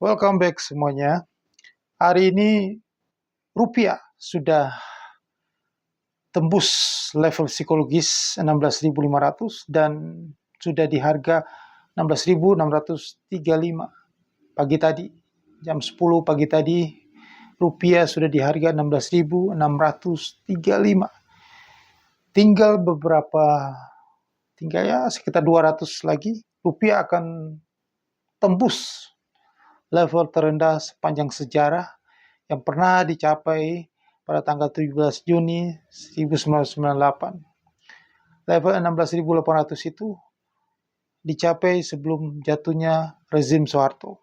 Welcome back semuanya. Hari ini rupiah sudah tembus level psikologis 16.500 dan sudah di harga 16.635 pagi tadi. Jam 10 pagi tadi rupiah sudah di harga 16.635. Tinggal sekitar 200 lagi rupiah akan tembus level terendah sepanjang sejarah yang pernah dicapai pada tanggal 17 Juni 1998. Level 16.800 itu dicapai sebelum jatuhnya rezim Soeharto.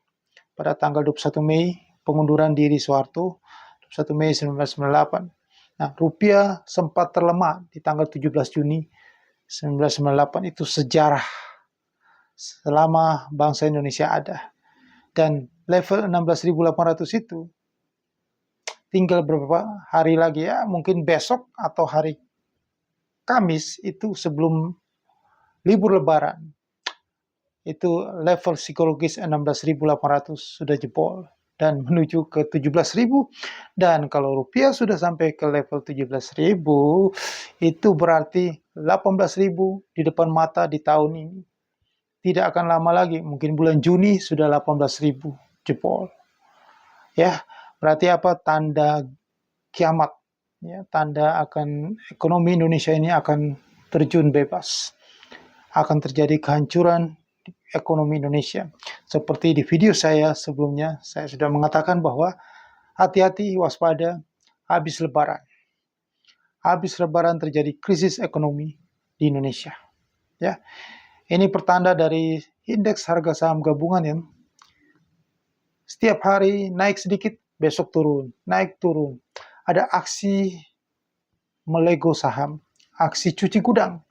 Pada tanggal 21 Mei, pengunduran diri Soeharto, 21 Mei 1998. Nah, rupiah sempat terlemah di tanggal 17 Juni 1998. Itu sejarah selama bangsa Indonesia ada. Dan level 16.800 itu tinggal beberapa hari lagi ya, mungkin besok atau hari Kamis itu sebelum libur Lebaran. Itu level psikologis 16.800 sudah jebol dan menuju ke 17.000. Dan kalau rupiah sudah sampai ke level 17.000, itu berarti 18.000 di depan mata di tahun ini. Tidak akan lama lagi, mungkin bulan Juni sudah 18.000 jebol. Ya, berarti apa? Tanda kiamat. Ya, tanda akan ekonomi Indonesia ini akan terjun bebas. Akan terjadi kehancuran ekonomi Indonesia. Seperti di video saya sebelumnya, saya sudah mengatakan bahwa hati-hati, waspada, habis Lebaran. Habis Lebaran terjadi krisis ekonomi di Indonesia. Ya, ini pertanda dari indeks harga saham gabungan yang setiap hari naik sedikit, besok turun, naik turun. Ada aksi melego saham, aksi cuci gudang,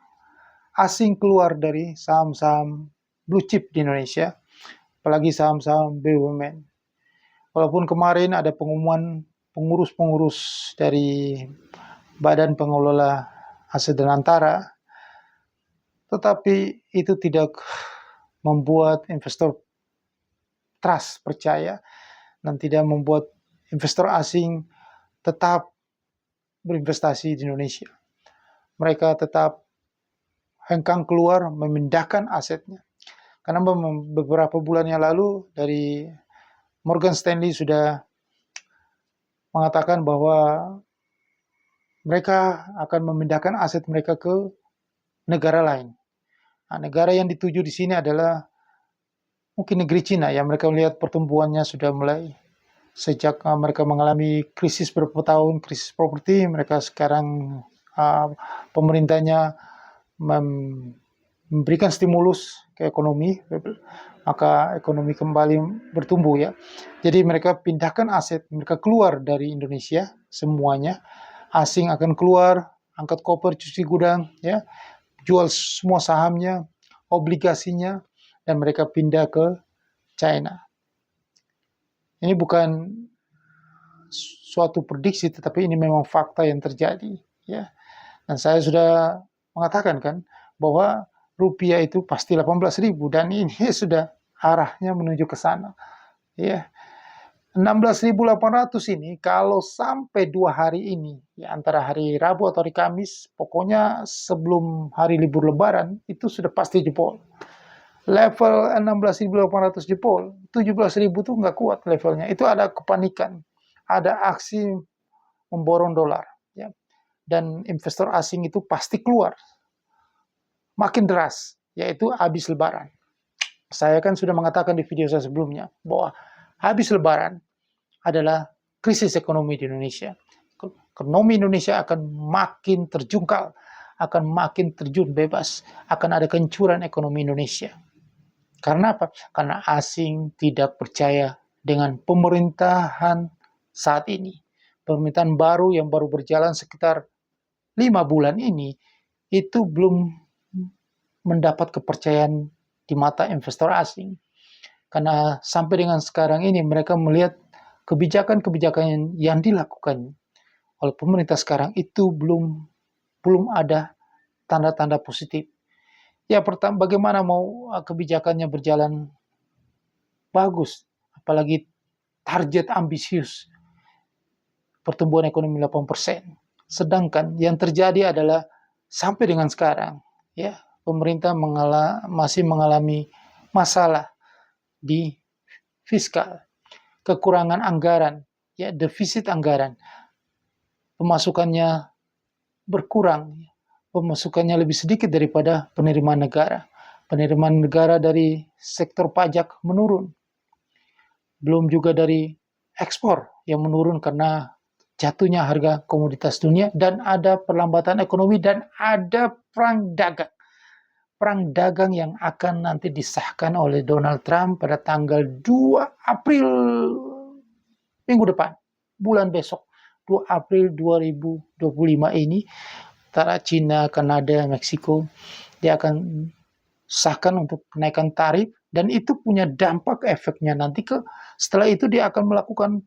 asing keluar dari saham-saham blue chip di Indonesia, apalagi saham-saham BUMN. Walaupun kemarin ada pengumuman pengurus-pengurus dari Badan Pengelola Aset dan Antara, tetapi itu tidak membuat investor trust, percaya, dan tidak membuat investor asing tetap berinvestasi di Indonesia. Mereka tetap hengkang keluar memindahkan asetnya. Karena beberapa bulan yang lalu dari Morgan Stanley sudah mengatakan bahwa mereka akan memindahkan aset mereka ke negara lain. Nah, negara yang dituju di sini adalah mungkin negeri Cina, yang mereka melihat pertumbuhannya sudah mulai sejak mereka mengalami krisis beberapa tahun, krisis properti, mereka sekarang pemerintahnya memberikan stimulus ke ekonomi, maka ekonomi kembali bertumbuh ya. Jadi mereka pindahkan aset, mereka keluar dari Indonesia semuanya, asing akan keluar, angkat koper, cuci gudang, ya, jual semua sahamnya, obligasinya, dan mereka pindah ke China. Ini bukan suatu prediksi, tetapi ini memang fakta yang terjadi, ya. Dan saya sudah mengatakan kan bahwa rupiah itu pasti 18.000 dan ini sudah arahnya menuju ke sana, ya. 16.800 ini kalau sampai 2 hari ini, ya, antara hari Rabu atau hari Kamis, pokoknya sebelum hari libur Lebaran, itu sudah pasti jebol. Level 16.800 jebol, 17.000 tuh nggak kuat levelnya. Itu ada kepanikan, ada aksi memborong dolar, ya. Dan investor asing itu pasti keluar. Makin deras, yaitu habis Lebaran. Saya kan sudah mengatakan di video saya sebelumnya bahwa habis Lebaran adalah krisis ekonomi di Indonesia. Ekonomi Indonesia akan makin terjungkal, akan makin terjun bebas, akan ada kehancuran ekonomi Indonesia. Karena apa? Karena asing tidak percaya dengan pemerintahan saat ini. Pemerintahan baru yang baru berjalan sekitar 5 bulan ini, itu belum mendapat kepercayaan di mata investor asing. Karena sampai dengan sekarang ini mereka melihat kebijakan-kebijakan yang dilakukan oleh pemerintah sekarang itu belum ada tanda-tanda positif. Ya, pertama, bagaimana mau kebijakannya berjalan bagus? apalagi target ambisius pertumbuhan ekonomi 8%. Sedangkan yang terjadi adalah sampai dengan sekarang, ya, pemerintah masih mengalami masalah di fiskal, kekurangan anggaran, ya, defisit anggaran, pemasukannya berkurang, pemasukannya lebih sedikit daripada penerimaan negara. Penerimaan negara dari sektor pajak menurun, belum juga dari ekspor yang menurun karena jatuhnya harga komoditas dunia, dan ada perlambatan ekonomi, dan ada perang dagang. Perang dagang yang akan nanti disahkan oleh Donald Trump pada tanggal 2 April minggu depan, bulan besok, 2 April 2025 ini, antara China, Kanada, Meksiko, dia akan sahkan untuk kenaikan tarif, dan itu punya dampak efeknya nanti setelah itu dia akan melakukan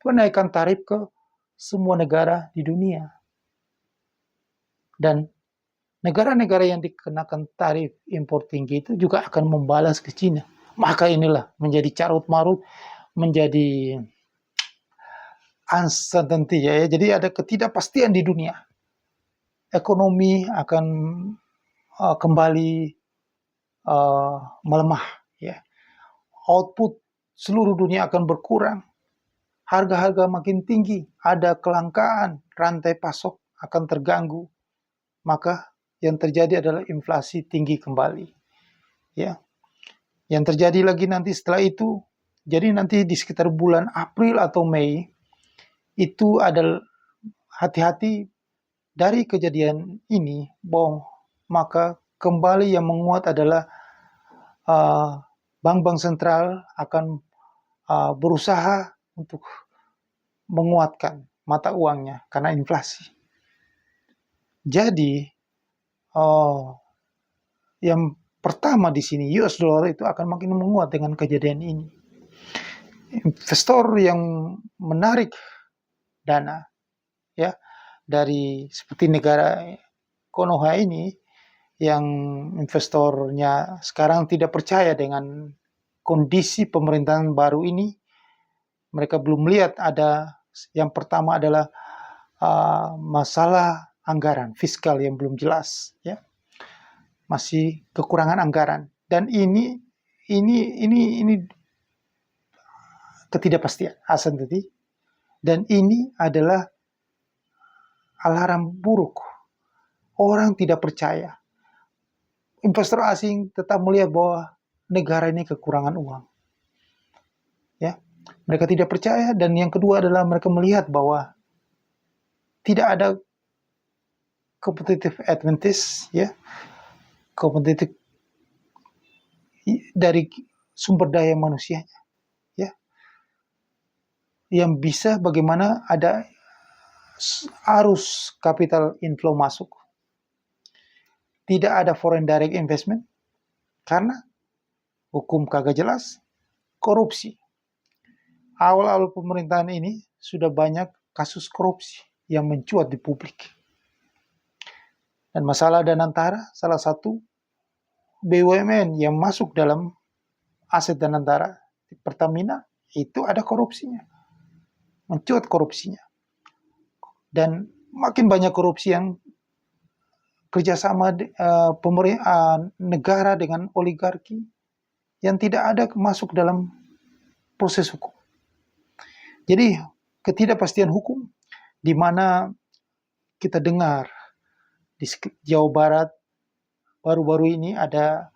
kenaikan tarif ke semua negara di dunia. Dan negara-negara yang dikenakan tarif impor tinggi itu juga akan membalas ke China. Maka inilah menjadi carut-marut, menjadi uncertainty, ya. Jadi ada ketidakpastian di dunia. Ekonomi akan kembali melemah, ya. Output seluruh dunia akan berkurang. Harga-harga makin tinggi, ada kelangkaan, rantai pasok akan terganggu. Maka yang terjadi adalah inflasi tinggi kembali. Ya. Yang terjadi lagi nanti setelah itu, jadi nanti di sekitar bulan April atau Mei, itu adalah hati-hati dari kejadian ini, bahwa maka kembali yang menguat adalah bank-bank sentral akan berusaha untuk menguatkan mata uangnya karena inflasi. Jadi yang pertama di sini, US dollar itu akan makin menguat dengan kejadian ini. Investor yang menarik dana, ya, dari seperti negara Konoha ini, yang investornya sekarang tidak percaya dengan kondisi pemerintahan baru ini. Mereka belum melihat ada, yang pertama adalah masalah anggaran fiskal yang belum jelas, ya, masih kekurangan anggaran, dan ini ketidakpastian uncertainty, dan ini adalah alarm buruk. Orang tidak percaya. Investor asing tetap melihat bahwa negara ini kekurangan uang. Ya, mereka tidak percaya, dan yang kedua adalah mereka melihat bahwa tidak ada competitive advantage, ya, kompetitif dari sumber daya manusianya, ya, yang bisa bagaimana ada arus capital inflow masuk. Tidak ada foreign direct investment karena hukum kagak jelas, korupsi. Awal-awal pemerintahan ini sudah banyak kasus korupsi yang mencuat di publik. Dan masalah Danantara, salah satu BUMN yang masuk dalam aset Danantara, Pertamina, itu ada korupsinya. Mencuat korupsinya. Dan makin banyak korupsi yang kerjasama negara dengan oligarki yang tidak ada masuk dalam proses hukum. Jadi ketidakpastian hukum, di mana kita dengar di Jawa Barat baru-baru ini ada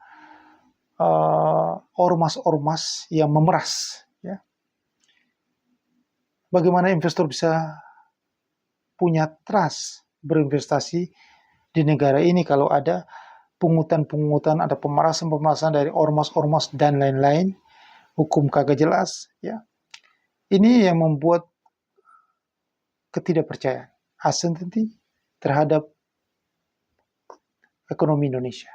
ormas-ormas yang memeras, ya. Bagaimana investor bisa punya trust berinvestasi di negara ini kalau ada pungutan-pungutan, ada pemerasan-pemerasan dari ormas-ormas dan lain-lain, hukum kagak jelas, ya. Ini yang membuat ketidakpercayaan, uncertainty terhadap ekonomi Indonesia.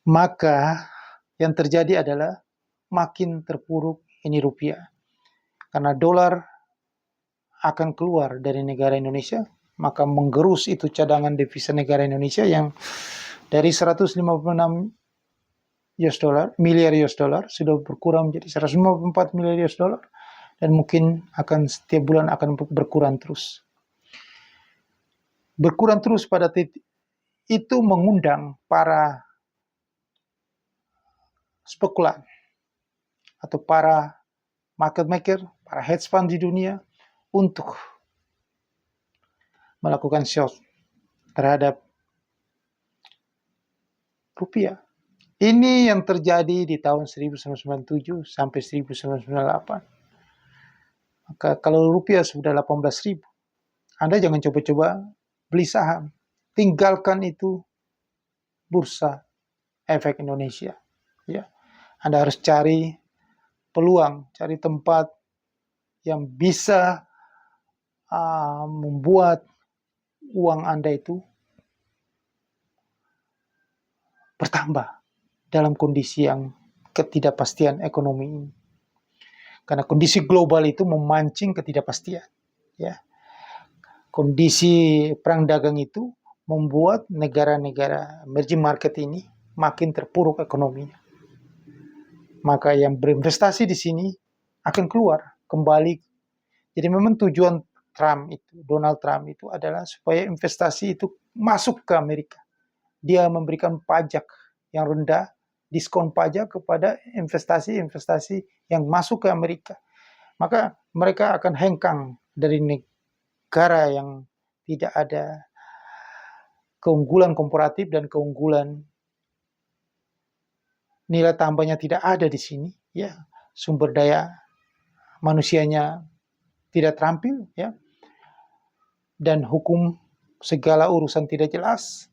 Maka yang terjadi adalah makin terpuruk ini rupiah. Karena dolar akan keluar dari negara Indonesia, maka menggerus itu cadangan devisa negara Indonesia yang dari 156 miliar US dollar sudah berkurang menjadi 154 miliar US dollar dan mungkin akan setiap bulan akan berkurang terus. Berkurang terus pada titik itu mengundang para spekulan atau para market maker, para hedge fund di dunia untuk melakukan short terhadap rupiah. Ini yang terjadi di tahun 1997 sampai 1998. Maka kalau rupiah sudah 18.000, Anda jangan coba-coba beli saham. Tinggalkan itu bursa efek Indonesia. Ya, Anda harus cari peluang, cari tempat yang bisa membuat uang Anda itu bertambah dalam kondisi yang ketidakpastian ekonomi ini. Karena kondisi global itu memancing ketidakpastian. Ya. Kondisi perang dagang itu membuat negara-negara emerging market ini makin terpuruk ekonominya. Maka yang berinvestasi di sini akan keluar kembali. Jadi memang tujuan Donald Trump itu adalah supaya investasi itu masuk ke Amerika. Dia memberikan pajak yang rendah, diskon pajak kepada investasi-investasi yang masuk ke Amerika. Maka mereka akan hengkang dari negara yang tidak ada keunggulan komparatif dan keunggulan nilai tambahnya tidak ada di sini, ya. Sumber daya manusianya tidak terampil, ya. Dan hukum segala urusan tidak jelas.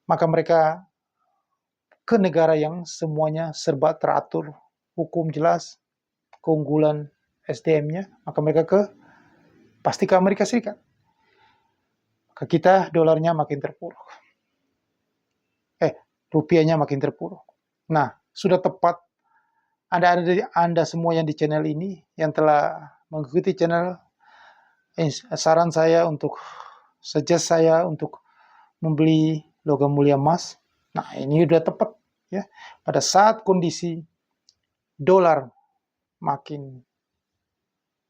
Maka mereka ke negara yang semuanya serba teratur, hukum jelas, keunggulan SDM-nya, maka mereka pasti ke Amerika Serikat. Maka kita dolarnya makin terpuruk. Rupiahnya makin terpuruk. Nah, sudah tepat Anda semua yang di channel ini, yang telah mengikuti channel, saran saya suggest saya untuk membeli logam mulia emas. Nah, ini udah tepat, ya. Pada saat kondisi dolar makin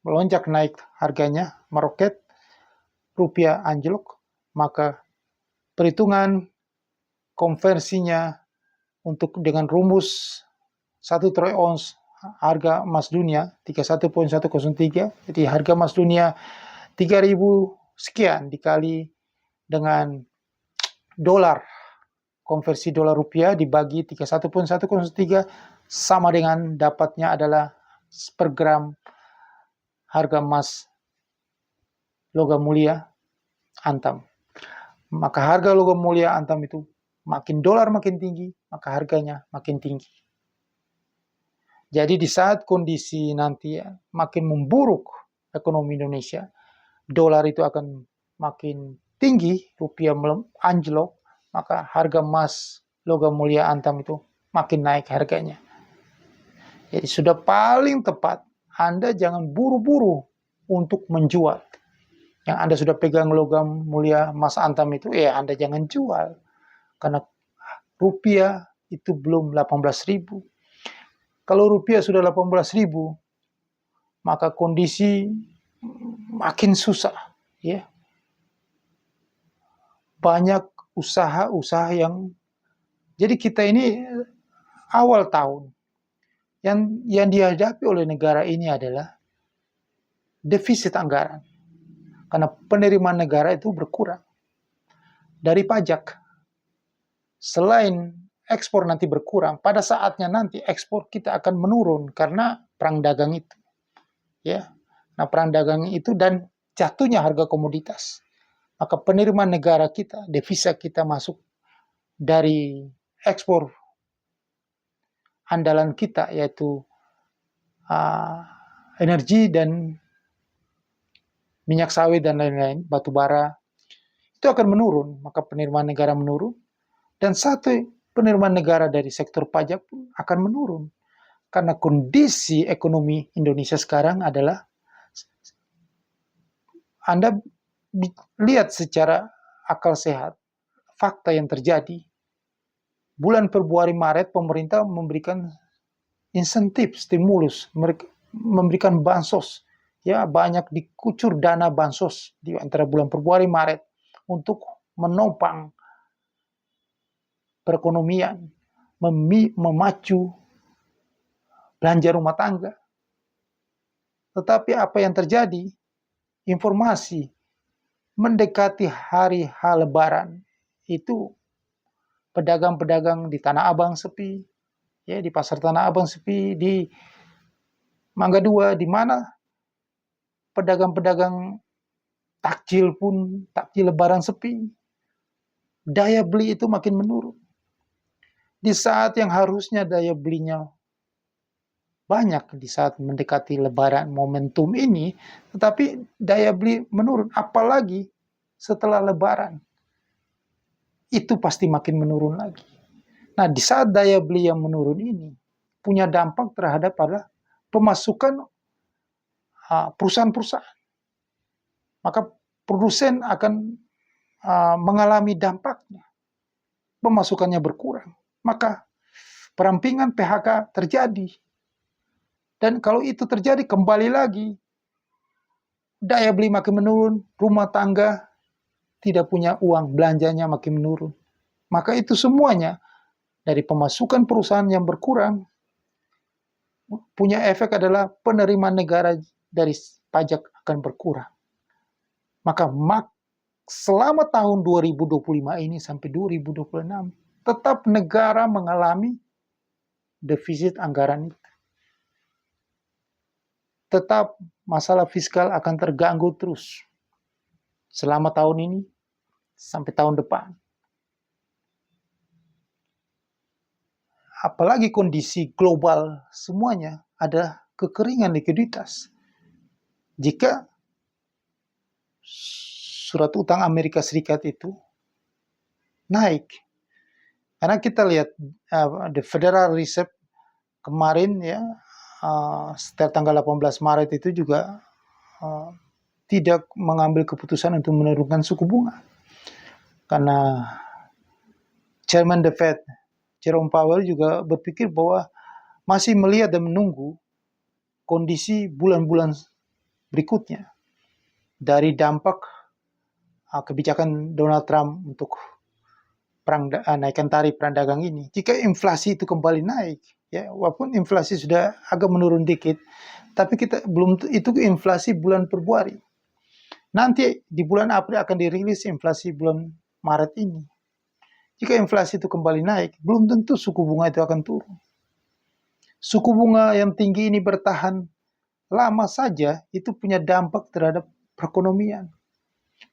melonjak naik harganya, meroket, rupiah anjlok, maka perhitungan konversinya untuk dengan rumus 1 troy ons harga emas dunia 31.103, jadi harga emas dunia 3.000 sekian dikali dengan dolar, konversi dolar rupiah dibagi 31.103 sama dengan dapatnya adalah per gram harga emas logam mulia antam. Maka harga logam mulia antam itu makin dolar makin tinggi, maka harganya makin tinggi. Jadi di saat kondisi nanti makin memburuk ekonomi Indonesia, dolar itu akan makin tinggi, rupiah anjlok, maka harga emas logam mulia antam itu makin naik harganya. Jadi sudah paling tepat, Anda jangan buru-buru untuk menjual. Yang Anda sudah pegang logam mulia emas antam itu, Anda jangan jual. Karena rupiah itu belum 18.000. Kalau rupiah sudah 18.000, maka kondisi makin susah, ya. Banyak usaha-usaha yang, jadi kita ini awal tahun yang dihadapi oleh negara ini adalah defisit anggaran. Karena penerimaan negara itu berkurang dari pajak. Selain ekspor nanti berkurang, pada saatnya nanti ekspor kita akan menurun karena perang dagang itu. Ya. Nah, perang dagang itu dan jatuhnya harga komoditas. Maka penerimaan negara kita, devisa kita masuk dari ekspor andalan kita, yaitu energi dan minyak sawit dan lain-lain, batu bara, itu akan menurun. Maka penerimaan negara menurun. Dan satu penerimaan negara dari sektor pajak pun akan menurun. Karena kondisi ekonomi Indonesia sekarang adalah, Anda lihat secara akal sehat, fakta yang terjadi bulan Februari Maret pemerintah memberikan insentif, stimulus, memberikan bansos. Ya, banyak dikucur dana bansos di antara bulan Februari Maret untuk menopang perekonomian, memacu belanja rumah tangga. Tetapi apa yang terjadi? Informasi mendekati hari H Lebaran itu pedagang-pedagang di Tanah Abang sepi, ya, di pasar Tanah Abang sepi, di Mangga Dua, di mana pedagang-pedagang takjil pun, takjil Lebaran sepi. Daya beli itu makin menurun. Di saat yang harusnya daya belinya banyak di saat mendekati Lebaran momentum ini, tetapi daya beli menurun, apalagi setelah Lebaran. Itu pasti makin menurun lagi. Nah, di saat daya beli yang menurun ini punya dampak terhadap pada pemasukan perusahaan-perusahaan. Maka produsen akan mengalami dampaknya. Pemasukannya berkurang. Maka perampingan PHK terjadi. Dan kalau itu terjadi kembali lagi, daya beli makin menurun, rumah tangga tidak punya uang, belanjanya makin menurun. Maka itu semuanya dari pemasukan perusahaan yang berkurang, punya efek adalah penerimaan negara dari pajak akan berkurang. Maka selama tahun 2025 ini sampai 2026, tetap negara mengalami defisit anggaran itu. Tetap masalah fiskal akan terganggu terus selama tahun ini sampai tahun depan. Apalagi kondisi global semuanya ada kekeringan likuiditas. Jika surat utang Amerika Serikat itu naik, karena kita lihat the Federal Reserve kemarin ya, setiap tanggal 18 Maret itu juga tidak mengambil keputusan untuk menurunkan suku bunga. Karena Chairman the Fed, Jerome Powell juga berpikir bahwa masih melihat dan menunggu kondisi bulan-bulan berikutnya dari dampak kebijakan Donald Trump untuk naikkan tarif perang dagang ini. Jika inflasi itu kembali naik, ya, walaupun inflasi sudah agak menurun dikit, tapi kita belum itu inflasi bulan Februari. Nanti di bulan April akan dirilis inflasi bulan Maret ini. Jika inflasi itu kembali naik, belum tentu suku bunga itu akan turun. Suku bunga yang tinggi ini bertahan lama saja, itu punya dampak terhadap perekonomian.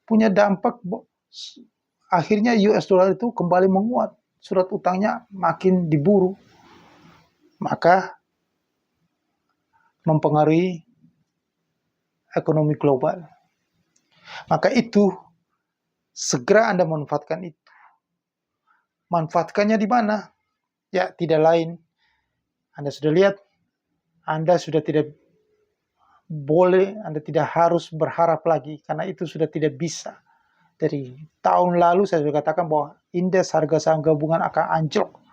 Punya dampak, akhirnya US dollar itu kembali menguat. Surat utangnya makin diburu. Maka mempengaruhi ekonomi global. Maka itu segera Anda manfaatkan itu. Manfaatkannya di mana? Ya, tidak lain. Anda sudah lihat, Anda sudah tidak boleh, Anda tidak harus berharap lagi, karena itu sudah tidak bisa. Dari tahun lalu saya sudah katakan bahwa indeks harga saham gabungan akan anjlok.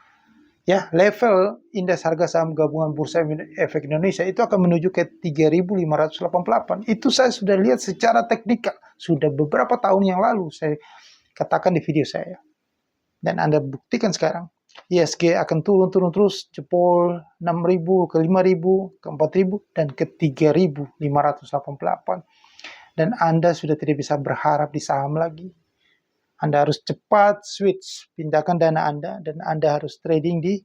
Ya, level indeks harga saham gabungan Bursa Efek Indonesia itu akan menuju ke 3.588. Itu saya sudah lihat secara teknikal. Sudah beberapa tahun yang lalu saya katakan di video saya. Dan Anda buktikan sekarang, ISG akan turun terus, jebol 6.000 ke 5.000 ke 4.000 dan ke 3.588. Dan Anda sudah tidak bisa berharap di saham lagi. Anda harus cepat switch, pindahkan dana Anda, dan Anda harus trading di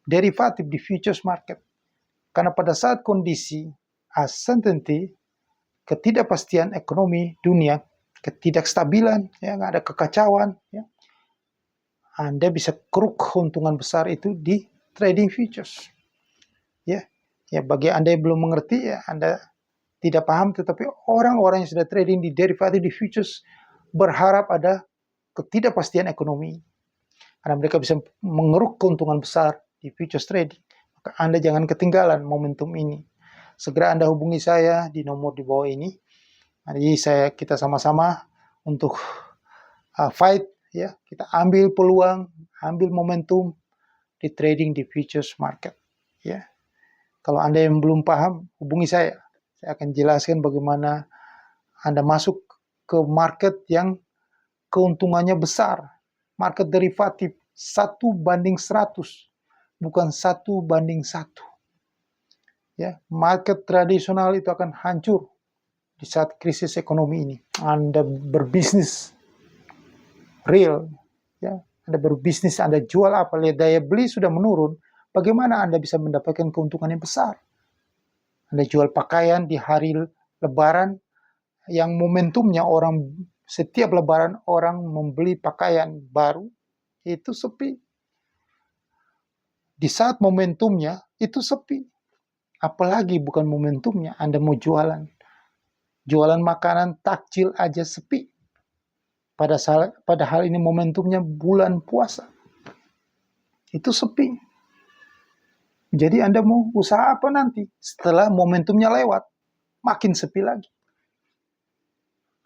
derivatif, di futures market. Karena pada saat kondisi uncertainty, ketidakpastian ekonomi dunia, ketidakstabilan, ya, nggak ada kekacauan, ya, Anda bisa keruk keuntungan besar itu di trading futures. Ya, bagi Anda yang belum mengerti, ya, Anda tidak paham, tetapi orang-orang yang sudah trading di derivatif, di futures, berharap ada ketidakpastian ekonomi. Karena mereka bisa mengeruk keuntungan besar di futures trading. Maka Anda jangan ketinggalan momentum ini. Segera Anda hubungi saya di nomor di bawah ini. Jadi kita sama-sama untuk fight, ya, kita ambil peluang, ambil momentum di trading di futures market, ya. Kalau Anda yang belum paham, hubungi saya. Saya akan jelaskan bagaimana Anda masuk ke market yang keuntungannya besar. Market derivatif 1:100, bukan 1:1. Ya, market tradisional itu akan hancur di saat krisis ekonomi ini. Anda berbisnis real, ya, Anda berbisnis, Anda jual apa, lihat daya beli sudah menurun, bagaimana Anda bisa mendapatkan keuntungan yang besar? Anda jual pakaian di hari Lebaran, yang momentumnya orang setiap Lebaran orang membeli pakaian baru, itu sepi. Di saat momentumnya itu sepi. Apalagi bukan momentumnya, Anda mau jualan. Jualan makanan takjil aja sepi. Padahal ini momentumnya bulan puasa. Itu sepi. Jadi Anda mau usaha apa nanti? Setelah momentumnya lewat, makin sepi lagi.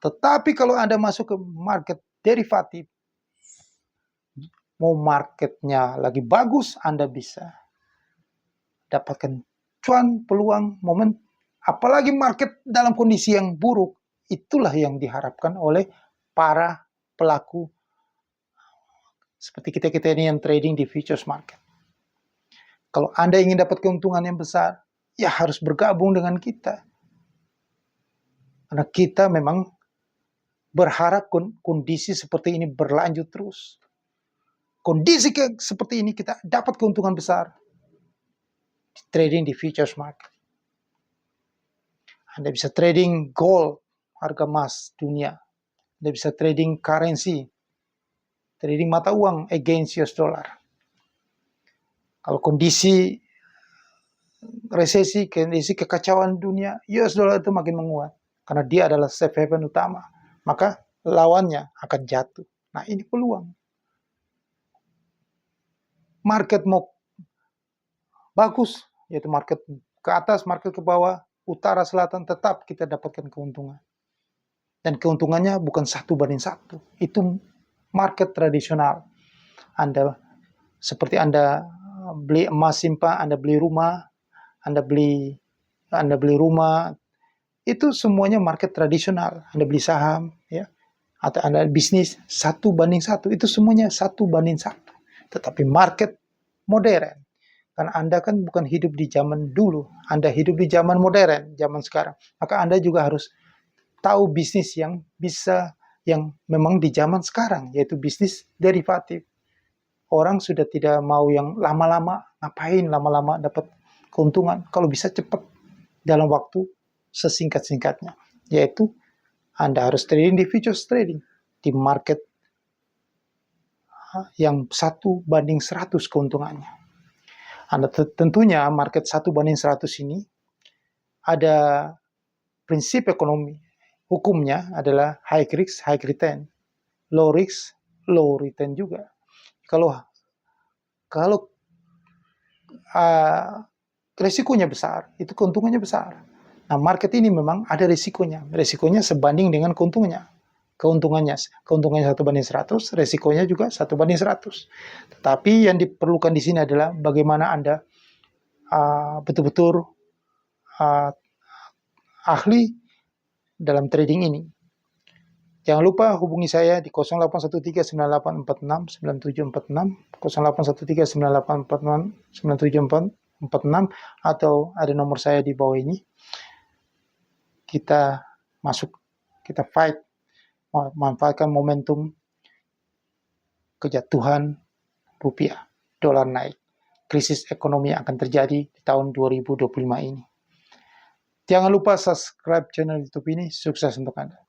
Tetapi kalau Anda masuk ke market derivatif, mau marketnya lagi bagus, Anda bisa dapatkan cuan, peluang, momen. Apalagi market dalam kondisi yang buruk, itulah yang diharapkan oleh para pelaku seperti kita ini yang trading di futures market. Kalau Anda ingin dapat keuntungan yang besar, ya harus bergabung dengan kita. Karena kita memang berharap kondisi seperti ini berlanjut terus. Kondisi seperti ini kita dapat keuntungan besar di trading di futures market. Anda bisa trading gold, harga emas dunia. Anda bisa trading currency, trading mata uang against US dollar. Kalau kondisi resesi, kondisi kekacauan dunia, US dollar itu makin menguat. Karena dia adalah safe haven utama. Maka lawannya akan jatuh. Nah, ini peluang. Market mau bagus, yaitu market ke atas, market ke bawah, utara, selatan, tetap kita dapatkan keuntungan. Dan keuntungannya bukan 1:1. Itu market tradisional. Seperti Anda beli emas simpan, Anda beli rumah, Anda beli rumah, itu semuanya market tradisional. Anda beli saham, ya, atau Anda bisnis 1:1, itu semuanya 1:1. Tetapi market modern, karena Anda kan bukan hidup di zaman dulu, Anda hidup di zaman modern, zaman sekarang. Maka Anda juga harus tahu bisnis yang memang di zaman sekarang, yaitu bisnis derivatif. Orang sudah tidak mau yang lama-lama, ngapain lama-lama dapat keuntungan, kalau bisa cepat dalam waktu sesingkat-singkatnya. Yaitu Anda harus trading di futures trading, di market yang 1:100 keuntungannya. Anda tentunya market 1:100 ini ada prinsip ekonomi. Hukumnya adalah high risk, high return. Low risk, low return juga. Kalau resikonya besar, itu keuntungannya besar. Nah, market ini memang ada risikonya. Risikonya sebanding dengan keuntungannya. Keuntungannya 1:100, resikonya juga 1:100. Tetapi yang diperlukan di sini adalah bagaimana Anda betul-betul ahli dalam trading ini. Jangan lupa hubungi saya di 081398469746, 081398469746, atau ada nomor saya di bawah ini. Kita masuk, kita fight, manfaatkan momentum kejatuhan rupiah, dolar naik. Krisis ekonomi yang akan terjadi di tahun 2025 ini. Jangan lupa subscribe channel YouTube ini. Sukses untuk Anda.